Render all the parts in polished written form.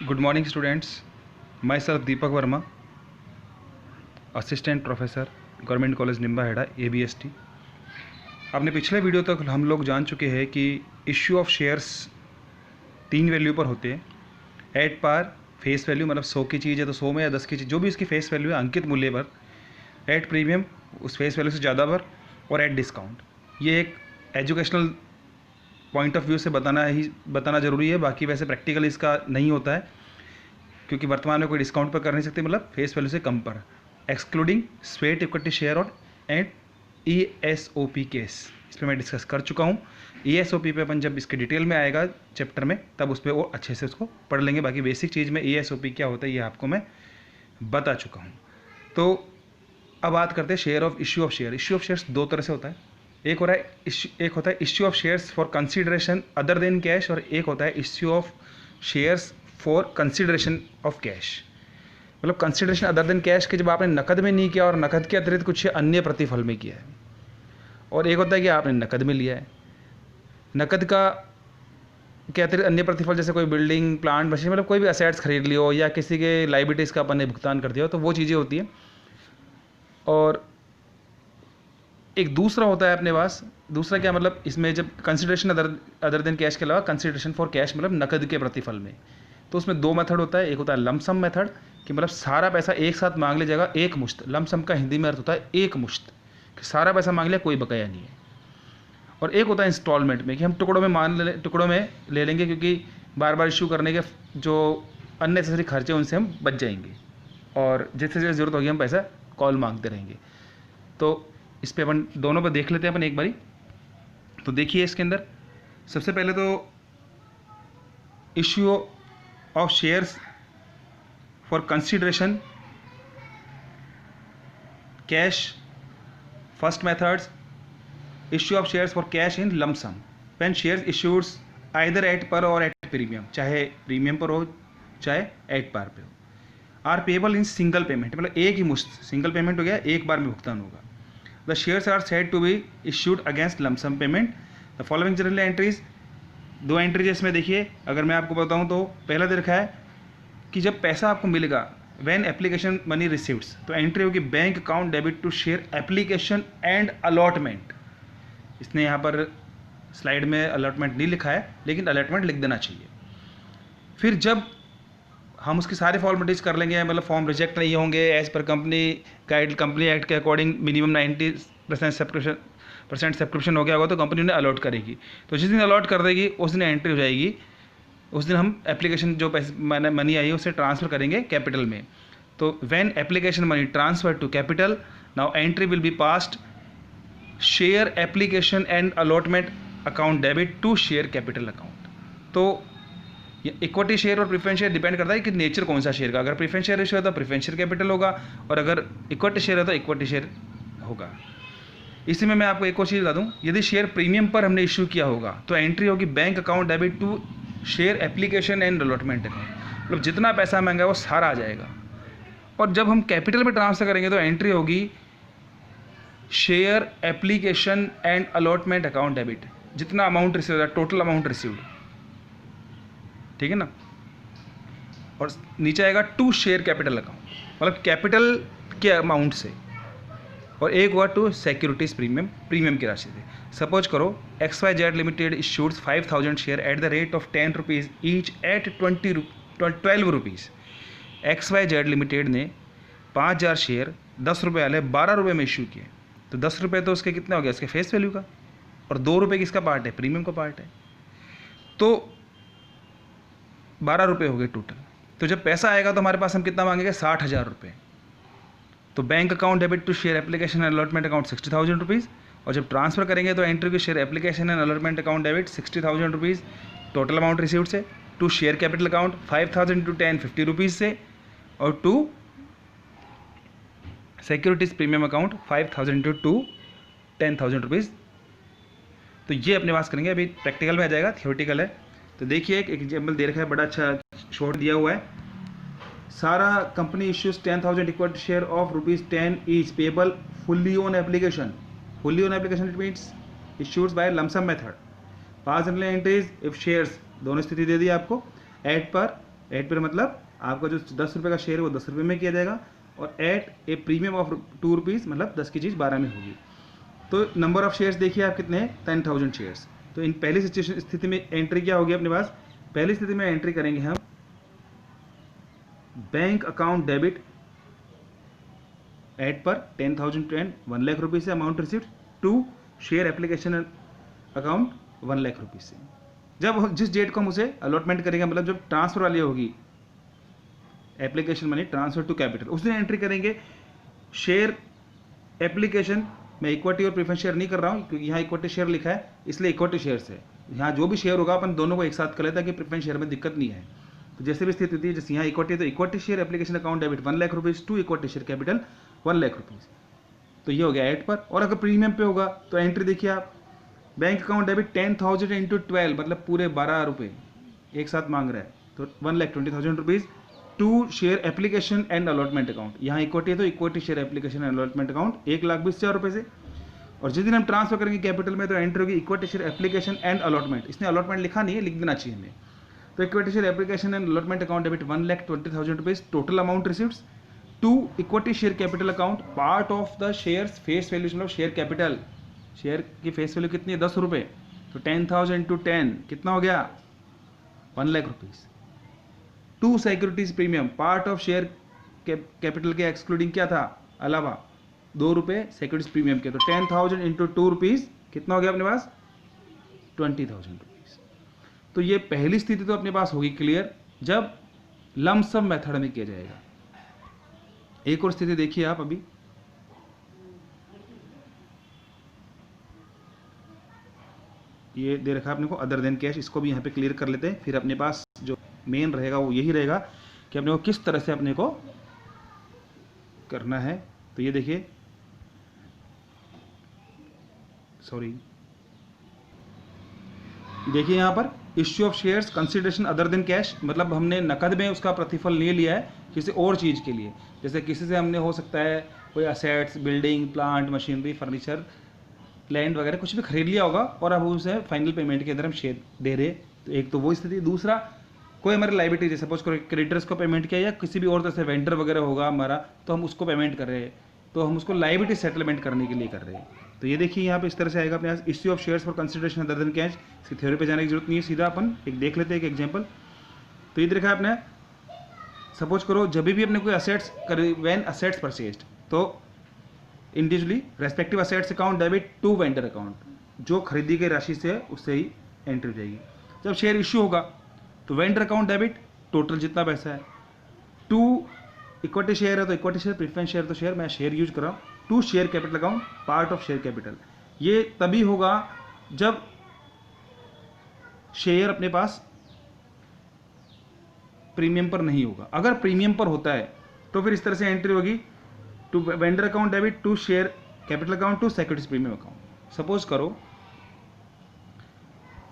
Good morning students, my self Deepak Verma, assistant professor, government college Nimbahera, ABST। आपने पिछले video तक हम लोग जान चुके हैं कि इश्यू ऑफ शेयर्स 3 वैल्यू पर होते हैं। एट पार, फेस वैल्यू मतलब 100 की चीज़ है तो 100 में, या 10 की चीज़ जो भी उसकी फेस वैल्यू है अंकित मूल्य पर, एट प्रीमियम उस फेस वैल्यू से ज़्यादा पर, और एट डिस्काउंट। ये एक एजुकेशनल पॉइंट ऑफ व्यू से बताना ज़रूरी है, बाकी वैसे प्रैक्टिकल इसका नहीं होता है क्योंकि वर्तमान में कोई डिस्काउंट पर कर नहीं सकते, मतलब फेस वैल्यू से कम पर, एक्सक्लूडिंग स्वेट इक्विटी शेयर और एंड ESOP केस। इस पर मैं डिस्कस कर चुका हूँ। ESOP पे अपन जब इसके डिटेल में आएगा चैप्टर में तब उस पर वो अच्छे से उसको पढ़ लेंगे। बाकी बेसिक चीज़ में ESOP क्या होता है ये आपको मैं बता चुका हूँ। तो अब बात करते हैं share of issue of share. Issue of shares दो तरह से होता है। एक होता है issue of shares for consideration other than cash, और एक होता है issue of shares for consideration of cash. मतलब कंसिडरेशन अदर देन कैश के जब आपने नकद में नहीं किया और नकद के अतिरिक्त कुछ अन्य प्रतिफल में किया है, और एक होता है कि आपने नकद में लिया है, नकद का के अतिरिक्त अन्य प्रतिफल जैसे कोई बिल्डिंग, प्लांट, मशीन, मतलब कोई भी असेट्स खरीद लियो या किसी के लाइबिलिटीज़ का अपन ने भुगतान कर दिया हो, तो वो चीज़ें होती हैं। और एक दूसरा होता है अपने पास, दूसरा क्या मतलब इसमें जब कंसिडरेशन अदर देन कैश के अलावा कंसिडरेशन फॉर कैश मतलब नकद के प्रतिफल में, तो उसमें दो मेथड होता है। एक होता है लमसम मेथड कि मतलब सारा पैसा एक साथ मांग लीजिएगा, एक मुश्त। लमसम का हिंदी में अर्थ होता है एक मुश्त, कि सारा पैसा मांग लिया, कोई बकाया नहीं है। और एक होता है इंस्टॉलमेंट में कि हम टुकड़ों में ले लेंगे, क्योंकि बार बार इशू करने के जो अननेसेसरी खर्चे उनसे हम बच जाएंगे, और जिससे जिससे ज़रूरत होगी हम पैसा कॉल मांगते रहेंगे। तो इस पर अपन दोनों पर देख लेते हैं अपन एक बारी। तो देखिए इसके अंदर सबसे पहले तो issue of shares for consideration cash. First methods, issue of shares for cash in lump sum when shares issued either eight पर और एट प्रीमियम, चाहे प्रीमियम पर हो चाहे एट पार पे हो, are payable in single payment, मतलब एक ही मुश्त, सिंगल पेमेंट हो गया, एक बार में भुगतान होगा। The shares are said to be issued against lump sum payment. The following general entries, दो एंट्रीज इसमें देखिए। अगर मैं आपको बताऊं तो पहला दे रखा है कि जब पैसा आपको मिलेगा व्हेन एप्लीकेशन मनी रिसीव्ड्स, तो एंट्री होगी bank account debit to share application and allotment. इसने यहाँ पर स्लाइड में अलॉटमेंट नहीं लिखा है, लेकिन अलॉटमेंट लिख देना चाहिए। फिर जब हम उसकी सारे फॉर्मेलिटीज़ कर लेंगे, मतलब फॉर्म रिजेक्ट नहीं होंगे, एज पर कंपनी एक्ट के अकॉर्डिंग मिनिमम 90% सब्सक्रिप्शन हो गया होगा, तो कंपनी उन्हें अलॉट करेगी। तो जिस दिन अलॉट कर देगी उस दिन एंट्री हो जाएगी, उस दिन हम एप्लीकेशन जो पैसे मनी आई है उसे ट्रांसफ़र करेंगे कैपिटल में। तो when application money transfer to capital, now entry will be passed share application and allotment account debit to share capital account. तो इक्विटी शेयर और प्रेफरेंस शेयर डिपेंड करता है कि नेचर कौन सा शेयर का। अगर प्रेफरेंस शेयर इशू है तो प्रेफरेंस शेयर कैपिटल होगा, और अगर इक्विटी शेयर है तो इक्विटी शेयर होगा। इसी में मैं आपको एक और चीज़ बता दूं, यदि शेयर प्रीमियम पर हमने इशू किया होगा तो एंट्री होगी bank account debit to share application and allotment account, मतलब जितना पैसा महंगा है वो सारा आ जाएगा। और जब हम कैपिटल में ट्रांसफर करेंगे तो एंट्री होगी share application and allotment account debit, जितना अमाउंट रिसीव होगा, टोटल अमाउंट रिसीव्ड, ठीक है ना। और नीचे आएगा टू शेयर कैपिटल अकाउंट, मतलब कैपिटल के अमाउंट से, और एक हुआ टू सिक्योरिटीज प्रीमियम की राशि से। सपोज करो XYZ limited issued 5000 share at the rate of 10 rupees each eight 12 rupees. XYZ limited ने 5000 शेयर 10 रुपये वाले 12 रुपये में इशू किए, तो 10 रुपये तो उसके कितना हो गया, उसके फेस वैल्यू का, और 2 रुपये किसका पार्ट है, प्रीमियम का पार्ट है, तो 12 रुपये हो गए टोटल। तो जब पैसा आएगा तो हमारे पास हम कितना मांगेंगे, 60,000 रुपये। तो bank account debit to share application and allotment account 60,000 rupees, और जब ट्रांसफर करेंगे तो एंट्री की share application and allotment account debit 60,000 rupees total amount received से, to share capital account 5,000 to 10 50 rupees से, और to securities premium account 5,000 to 10,000 rupees. तो ये अपने पास करेंगे, अभी प्रैक्टिकल में आ जाएगा, थियोरेटिकल है। तो देखिए एक एग्जाम्पल दे रखा है, बड़ा अच्छा शॉर्ट दिया हुआ है। सारा company issues 10,000 equity share of ₹10 each payable fully on application. Fully on application it means issues by lump sum method. Pass general entries if shares, दोनों स्थिति दे दी आपको, एट पर एट पर मतलब आपका जो 10 रुपये का शेयर है वो 10 रुपये में किया जाएगा, और at a premium of 2 rupees मतलब 10 की चीज़ 12 में होगी। तो नंबर ऑफ शेयर्स देखिए आप कितने हैं, 10,000 शेयर्स। तो इन पहली स्थिति में एंट्री क्या होगी अपने पास, पहली स्थिति में एंट्री करेंगे हम bank account debit at par 10,000 and 1 lakh rupees से amount received to share application account 1 lakh rupees से। जब जिस डेट को हम उसे अलॉटमेंट करेंगे, मतलब जब ट्रांसफर वाली होगी application money transfer to capital, उस दिन एंट्री करेंगे शेयर एप्लीकेशन। मैं इक्विटी और प्रेफरेंस शेयर नहीं कर रहा हूँ क्योंकि यहाँ इक्विटी शेयर लिखा है, इसलिए इक्विटी शेयर्स है। यहाँ जो भी शेयर होगा अपन दोनों को एक साथ कर लेता है कि प्रेफरेंस शेयर में दिक्कत नहीं है। तो जैसे भी स्थिति होती है, जैसे यहाँ इक्विटी है तो equity share application account debit 1 lakh rupees to equity share capital 1 lakh rupees. तो ये हो गया एट पर। और अगर प्रीमियम पे होगा तो एंट्री देखिए आप, बैंक अकाउंट डेबिट 10,000 इंटू 12 मतलब पूरे 12 रुपये एक साथ मांग रहा है, तो 1,20,000 rupees to share application and allotment account. यहाँ इक्विटी है तो equity share application and allotment account 1,20,000 रुपये से। और जिस दिन हम ट्रांसफर करेंगे कैपिटल में तो एंट्री होगी equity share application and allotment. इसने अलॉटमेंट लिखा नहीं है, लिख देना चाहिए हमें। तो equity share application and allotment account debit 1,20,000 rupees total amount receiveds to equity share capital account part of the shares face value, मतलब शेयर कैपिटल, शेयर की फेस वैल्यू कितनी है 10 रुपये, तो 10,000 इंटू 10 कितना हो गया 1 lakh rupees. To securities premium part of share capital के एक्सक्लूडिंग क्या था अलावा 2 रुपये सिक्योरिटीज प्रीमियम के, तो 10,000 इंटू 2 रुपीज़ कितना हो गया अपने पास 20,000 रुपीज़। तो ये पहली स्थिति तो अपने पास होगी क्लियर जब लमसम मेथड में किया जाएगा। एक और स्थिति देखिए आप, अभी ये दे रखा है अपने को अदर देन कैश, इसको भी यहाँ पे क्लियर कर लेते हैं, फिर अपने पास जो मेन रहेगा वो यही रहेगा कि अपने को किस तरह से अपने को करना है। तो ये देखिए, सॉरी, देखिए यहाँ पर issue of shares consideration other than cash, मतलब हमने नकद में उसका प्रतिफल नहीं लिया है किसी और चीज़ के लिए। जैसे किसी से हमने हो सकता है कोई assets, building, plant, machinery, furniture, land वगैरह कुछ भी खरीद लिया होगा और अब उसे फाइनल पेमेंट के अंदर हम शेयर दे रहे, तो एक तो वो स्थिति। दूसरा, कोई हमारी लाइबिलिटी, जैसे सपोज करो क्रेडिटर्स को पेमेंट किया या किसी भी और तरह से वेंडर वगैरह होगा हमारा, तो हम उसको पेमेंट कर रहे हैं, तो हम उसको लाइबिलिटी सेटलमेंट करने के लिए कर रहे हैं। तो ये देखिए यहाँ पे इस तरह से आएगा अपने पास issue of shares for consideration other than cash. इसकी थ्योरी पे जाने की जरूरत नहीं है, सीधा अपन एक देख लेते हैं एक एग्जाम्पल। तो ये देखा है आपने, सपोज करो जब भी अपने कोई असेट्स व्हेन असेट्स परचेज्ड, तो individually respective assets account debit to vendor account, जो खरीदी गई राशि से उससे ही एंट्री हो जाएगी। जब शेयर इश्यू होगा तो वेंडर अकाउंट डेबिट टोटल जितना पैसा है, टू इक्विटी शेयर है तो इक्विटी शेयर, प्रेफरेंस शेयर तो शेयर, मैं शेयर यूज कर रहा हूँ, to share capital account part of share capital. ये तभी होगा जब शेयर अपने पास प्रीमियम पर नहीं होगा। अगर प्रीमियम पर होता है तो फिर इस तरह से एंट्री होगी to vendor account debit to share capital account to securities premium account. Suppose करो,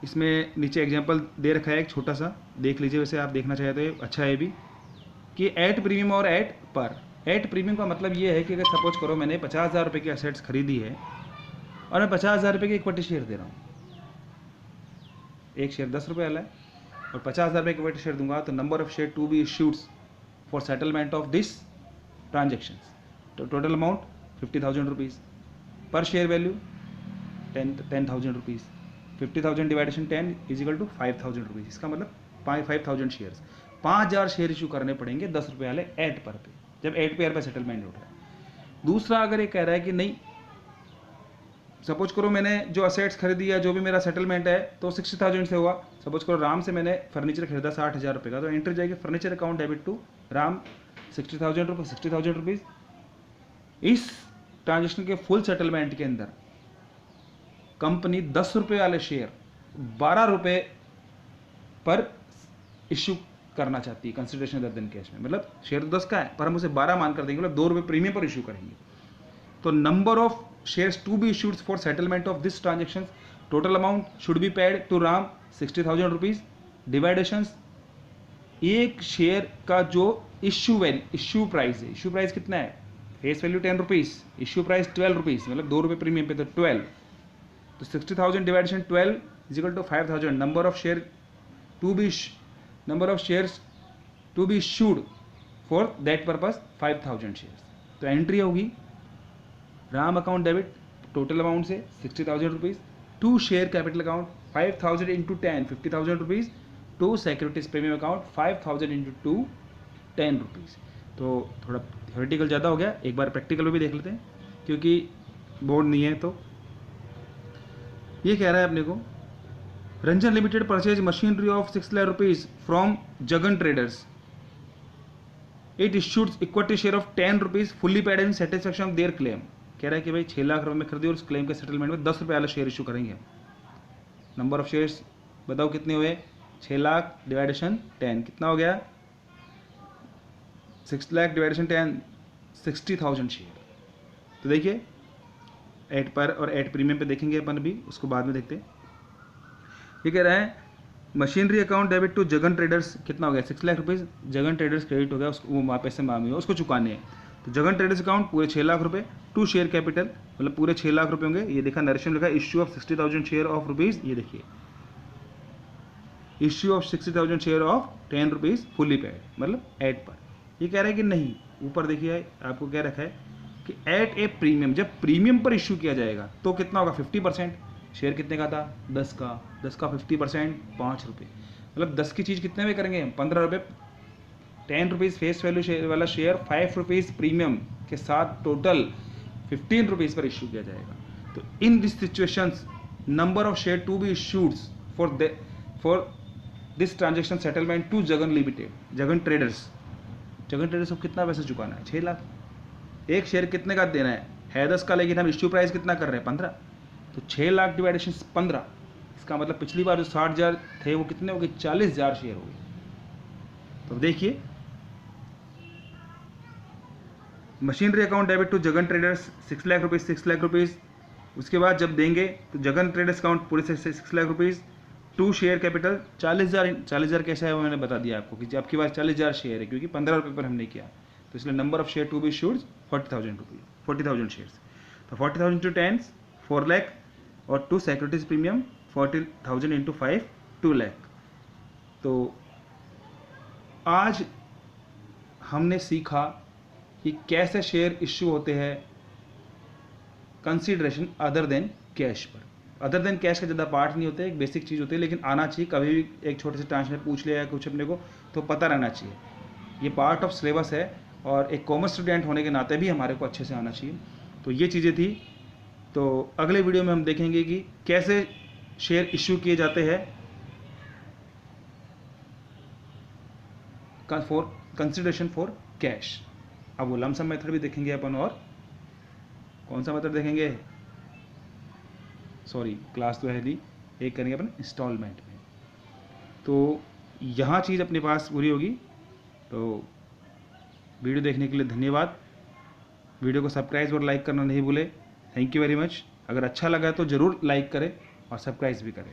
इसमें नीचे एग्जांपल दे रखा है एक छोटा सा, देख लीजिए, वैसे आप देखना चाहे तो अच्छा है भी, कि एट प्रीमियम और एट पर। एट प्रीमियम का मतलब ये है कि अगर सपोज करो मैंने 50,000 रुपये की असेट्स खरीदी है और मैं 50,000 रुपये की इक्विटी शेयर दे रहा हूँ, एक शेयर 10 रुपये वाला है और 50,000 रुपये की इक्विटी शेयर दूंगा, तो number of share to be issued for settlement of this transaction, तो total amount 50,000 rupees, per share value 10,000 rupees, 50,000 division 10 is equal to 5,000 rupees. इसका मतलब 5,000 शेयर्स, 5,000 शेयर इशू करने पड़ेंगे 10 रुपये वाले एट पर पे, जब एट पेयर पर सेटलमेंट हो रहा है। दूसरा, अगर ये कह रहा है कि नहीं, सपोज करो मैंने जो असेट्स खरीदी या जो भी मेरा सेटलमेंट है तो 60,000 से हुआ। सपोज करो राम से मैंने फर्नीचर खरीदा 60,000 रुपये का, तो एंट्री जाएगी furniture account debit to Ram 60,000 rupees. इस ट्रांजेक्शन के फुल सेटलमेंट के अंदर कंपनी 10 रुपये वाले शेयर 12 रुपये पर इश्यू करना चाहती है कंसिडरेशन अदर देन कैश में। मतलब शेयर तो 10 का है पर हम उसे 12 मान कर देंगे, मतलब 2 रुपये प्रीमियम पर इश्यू करेंगे। तो number of shares to be issued for settlement of this transaction, total amount should be paid to Ram 60,000 rupees, divisions एक शेयर का जो इश्यू प्राइस है, इश्यू प्राइस कितना है, face value 10 rupees, issue price 12 rupees, मतलब 2 रुपये प्रीमियम पे, तो 12, तो 60,000 division 12 is equal to 5,000। Number of share to be, number of shares to be issued for that purpose 5000 shares. तो एंट्री होगी Ram account debit total amount से 60,000 rupees, to share capital account 5,000 into 10 50,000 rupees, to securities premium account 5,000 into 2 10 rupees. तो थोड़ा theoretical ज़्यादा हो गया, एक बार practical में भी देख लेते हैं क्योंकि बोर्ड नहीं है। तो ये कह रहा है अपने को Ranjan limited purchase machinery of 6 lakh rupees from Jagan traders, it issued equity share of 10 rupees fully paid in satisfaction of their claim. कह रहा है कि भाई 6 लाख रुपए में खरीदी और उस क्लेम के सेटलमेंट में 10 रुपये वाला शेयर इशू करेंगे। नंबर ऑफ शेयर्स बताओ कितने हुए, 6 लाख डिवाइडेशन 10 कितना हो गया, 6 लाख डिवाइडेशन 10 60,000 शेयर। तो देखिए एड पर और एड प्रीमियम पे देखेंगे अपन, अभी उसको बाद में देखते हैं। ये कह रहा है machinery account debit to Jagan traders कितना हो गया, 6 lakh rupees Jagan traders credit हो गया, उसको वो पैसे मांगे हो उसको चुकाने हैं। तो जगन ट्रेडर्स अकाउंट पूरे 6 लाख रुपए, टू शेयर कैपिटल मतलब पूरे 6 लाख रुपए होंगे। ये देखा नरेशन लिखा issue of 60,000 share of rupees, ये देखिए issue of 60,000 share of 10 rupees fully paid मतलब एड पर। ये कह रहा है कि नहीं, ऊपर देखिए आपको क्या रखा है कि एट ए प्रीमियम, जब प्रीमियम पर इश्यू किया जाएगा तो कितना होगा 50%। शेयर कितने का था 10 का, 10 का 50% 5 रुपये, मतलब 10 की चीज़ कितने में करेंगे 15 रुपये। 10 रुपीज़ फेस वैल्यू शेयर वाला शेयर 5 रुपीज़ प्रीमियम के साथ टोटल 15 रुपीज़ पर इश्यू किया जाएगा। तो in this situations number of share to be issued for this transaction settlement to Jagan limited, Jagan traders को कितना पैसा चुकाना है 6 लाख। एक शेयर कितने का देना है 10 का, लेकिन हम इश्यू प्राइस कितना कर रहे हैं 15। तो 6 लाख डिवाइडेशन 15, इसका मतलब पिछली बार जो 60,000 थे वो कितने हो गए 40,000 शेयर हो गए। तो देखिए machinery account debit to Jagan traders 6 lakh rupees 6 lakh rupees, उसके बाद जब देंगे तो जगन ट्रेडर्स अकाउंट पूरे से 6 lakh rupees, to share capital 40,000 कैसा है वो मैंने बता दिया आपको कि आपके पास 40,000 शेयर है क्योंकि 15 रुपये पर हमने किया, तो इसलिए number of share to be issued 40,000 shares. तो 40,000 इंटू 10 4 लाख और to securities premium 40,000 into 5 2 lakh. तो आज हमने सीखा कि कैसे शेयर इश्यू होते हैं कंसीडरेशन अदर देन कैश पर। अदर देन कैश का ज़्यादा पार्ट नहीं होते, एक बेसिक चीज़ होती है, लेकिन आना चाहिए। कभी भी एक छोटे से ट्रांस में पूछ लिया या कुछ अपने को तो पता रहना चाहिए। ये पार्ट ऑफ सिलेबस है और एक कॉमर्स स्टूडेंट होने के नाते भी हमारे को अच्छे से आना चाहिए। तो ये चीज़ें थी। तो अगले वीडियो में हम देखेंगे कि कैसे शेयर इश्यू किए जाते हैं फॉर कंसिडरेशन फॉर कैश। अब वो लमसम मेथड भी देखेंगे अपन, और कौन सा मेथड देखेंगे, सॉरी क्लास तो है नहीं, एक करेंगे अपन इंस्टॉलमेंट में। तो यहाँ चीज़ अपने पास पूरी होगी। तो वीडियो देखने के लिए धन्यवाद। वीडियो को सब्सक्राइब और लाइक करना नहीं भूले। Thank you very much. अगर अच्छा लगा तो ज़रूर लाइक करें और सब्सक्राइब भी करें।